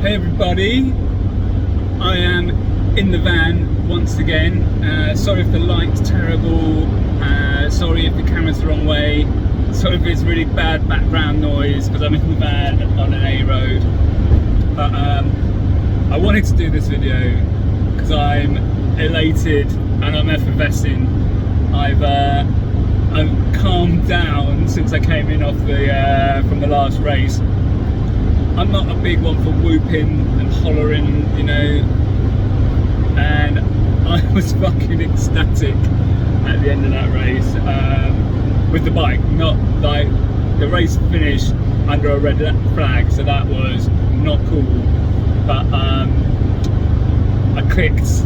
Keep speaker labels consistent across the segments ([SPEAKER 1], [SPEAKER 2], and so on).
[SPEAKER 1] Hey everybody, I am in the van once again. Sorry if the light's terrible, sorry if the camera's the wrong way, sorry if it's really bad background noise because I'm in the van on an A road. But I wanted to do this video because I'm elated and I'm effervescing. I've calmed down since I came in off the from the last race. I'm not a big one for whooping and hollering, you know, and I was fucking ecstatic at the end of that race with the bike. Not like the race finished under a red flag, so that was not cool. But I clicked,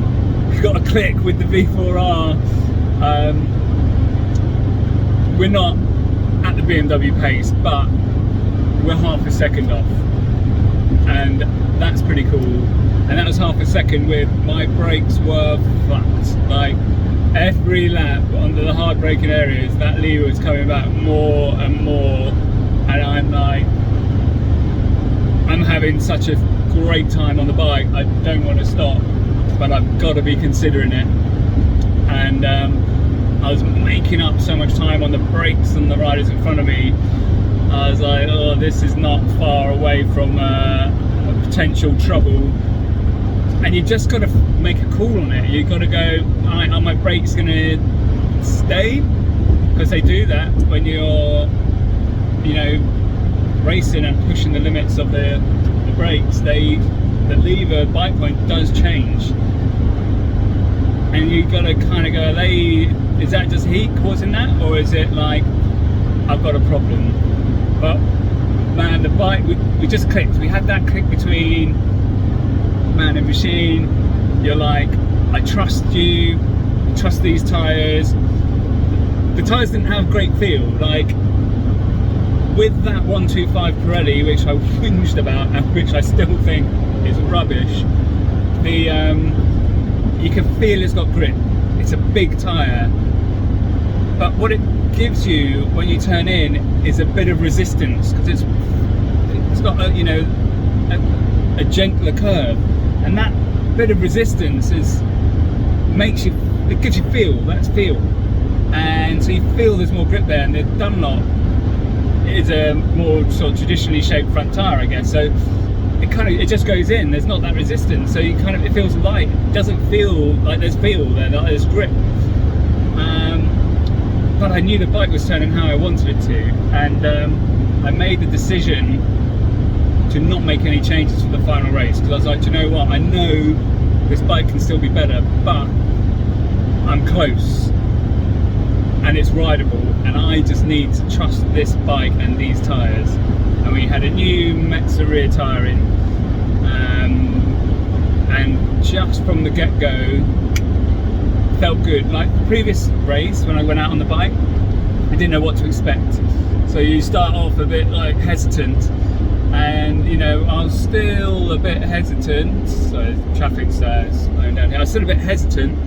[SPEAKER 1] got a click with the V4R. We're not at the BMW pace, but we're half a second off, and that's pretty cool. And that was half a second with my brakes were fucked. Like every lap under the hard braking areas, that lever was coming back more and more, and I'm like, I'm having such a great time on the bike. I don't want to stop, but I've got to be considering it. And I was making up so much time on the brakes and the riders in front of me. I was like, oh, this is not far away from a potential trouble. And you just got to make a call on it. You got to go, right, are my brakes going to stay? Because they do that when you're, you know, racing and pushing the limits of the brakes. The lever bike point does change. And you got to kind of go, is that just heat causing that, or is it like I've got a problem? But man, the bike, we just clicked. We had that click between man and machine. You're like, I trust you, I trust these tyres. The tyres didn't have great feel. Like with that 125 Pirelli, which I whinged about and which I still think is rubbish, you can feel it's got grip. It's a big tyre, but what it gives you when you turn in is a bit of resistance, because it's got a, you know, a gentler curve, and that bit of resistance it gives you feel. That's feel, and so you feel there's more grip there. And the Dunlop is a more sort of traditionally shaped front tyre, I guess, so it just goes in. There's not that resistance, so it feels light. It doesn't feel like there's feel there, like there's grip. But I knew the bike was turning how I wanted it to, and I made the decision to not make any changes for the final race, because I was like, do you know what, I know this bike can still be better, but I'm close and it's rideable, and I just need to trust this bike and these tyres. And we had a new Metzer rear tyre in, and just from the get-go felt good. Like the previous race when I went out on the bike, I didn't know what to expect, so you start off a bit like hesitant, and you know, I was still a bit hesitant. So traffic's slowing down here. I was still a bit hesitant,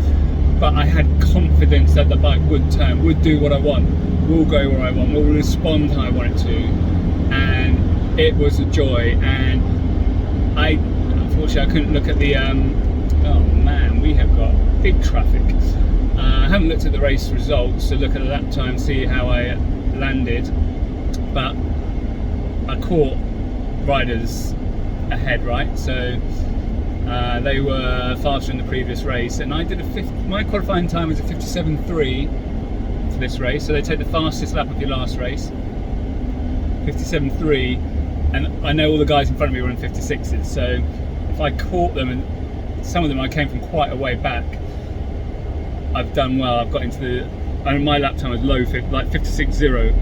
[SPEAKER 1] but I had confidence that the bike would turn, would do what I want, will go where I want, will respond how I want it to, and it was a joy. And unfortunately I couldn't look at the oh man, we have got big traffic. I haven't looked at the race results to look at the lap time, see how I landed, but I caught riders ahead, right? So they were faster in the previous race, and I did my qualifying time was a 57.3 for this race. So they take the fastest lap of your last race, 57.3, and I know all the guys in front of me were in 56s, so if I caught them, and some of them I came from quite a way back, I've done well. I've got into my lap time was low, like 56.0,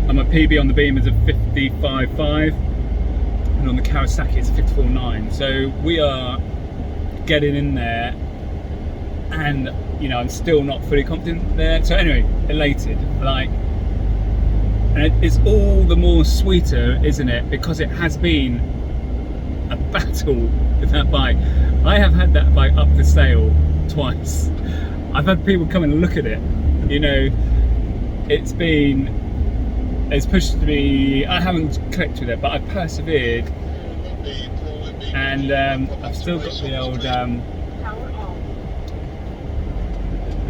[SPEAKER 1] and my PB on the beam is a 55.5, and on the Kawasaki it's 54.9. So we are getting in there, and you know, I'm still not fully confident there. So anyway, elated, like, and it's all the more sweeter, isn't it, because it has been a battle with that bike. I have had that bike up for sale twice. I've had people come and look at it, you know. It's pushed me, I haven't clicked with it, but I persevered And I've still got the old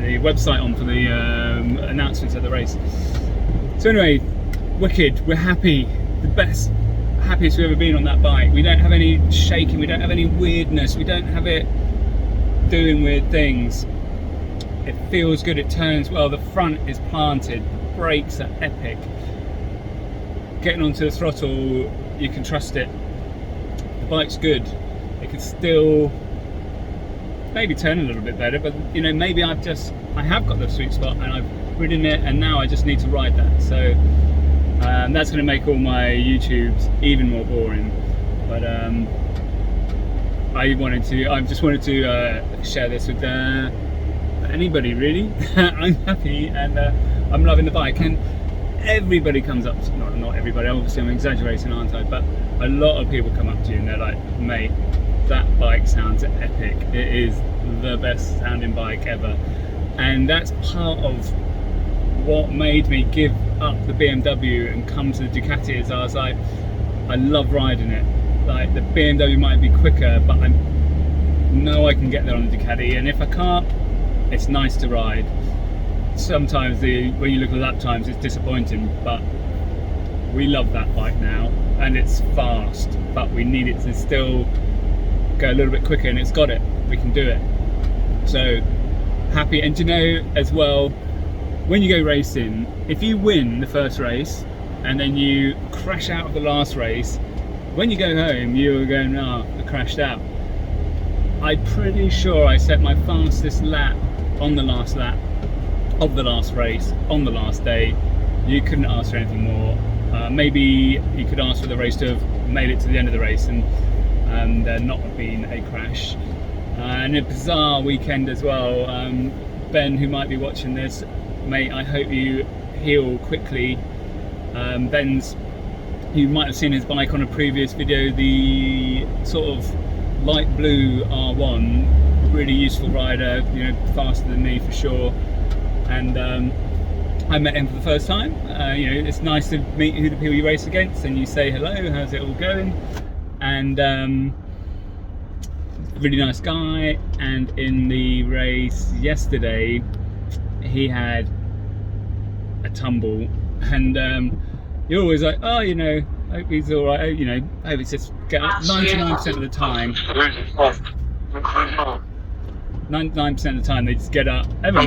[SPEAKER 1] the website on for the announcements of the race. So anyway, wicked, we're happy, the best, happiest we've ever been on that bike. We don't have any shaking, we don't have any weirdness, we don't have it doing weird things. It feels good, it turns well, the front is planted, the brakes are epic. Getting onto the throttle, you can trust it. The bike's good. It can still maybe turn a little bit better, but you know, maybe I have got the sweet spot and I've ridden it and now I just need to ride that. So that's going to make all my YouTubes even more boring. But I just wanted to share this with anybody really. I'm happy and I'm loving the bike, and everybody comes up to, not everybody, obviously I'm exaggerating, aren't I, but a lot of people come up to you and they're like, mate, that bike sounds epic, it is the best sounding bike ever. And that's part of what made me give up the BMW and come to the Ducati. Is I was like, I love riding it. Like, the BMW might be quicker, but I know I can get there on the Ducati, and if I can't, it's nice to ride. Sometimes when you look at lap times, it's disappointing, but we love that bike now, and it's fast, but we need it to still go a little bit quicker, and it's got it, we can do it. So happy. And you know as well, when you go racing, if you win the first race and then you crash out of the last race, when you go home you're going, oh, I crashed out. I'm pretty sure I set my fastest lap on the last lap of the last race on the last day. You couldn't ask for anything more. Maybe you could ask for the race to have made it to the end of the race and there not have been a crash. And a bizarre weekend as well. Ben, who might be watching this, mate, I hope you heal quickly. You might have seen his bike on a previous video, the sort of light blue R1, really useful rider, you know, faster than me for sure. And I met him for the first time. You know, it's nice to meet the people you race against and you say hello, how's it all going? And really nice guy. And in the race yesterday, he had a tumble, and you're always like, oh, you know, hope he's all right. You know, hope he's just get up 99% of the time. 99% of the time they just get up.
[SPEAKER 2] We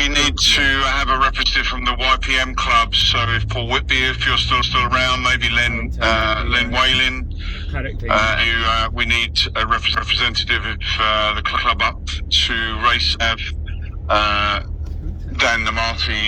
[SPEAKER 2] need to have a representative from the YPM club. So if Paul Whitby, if you're still around, maybe Len Whalen. We need a representative of the club up to race. Dan the Marty.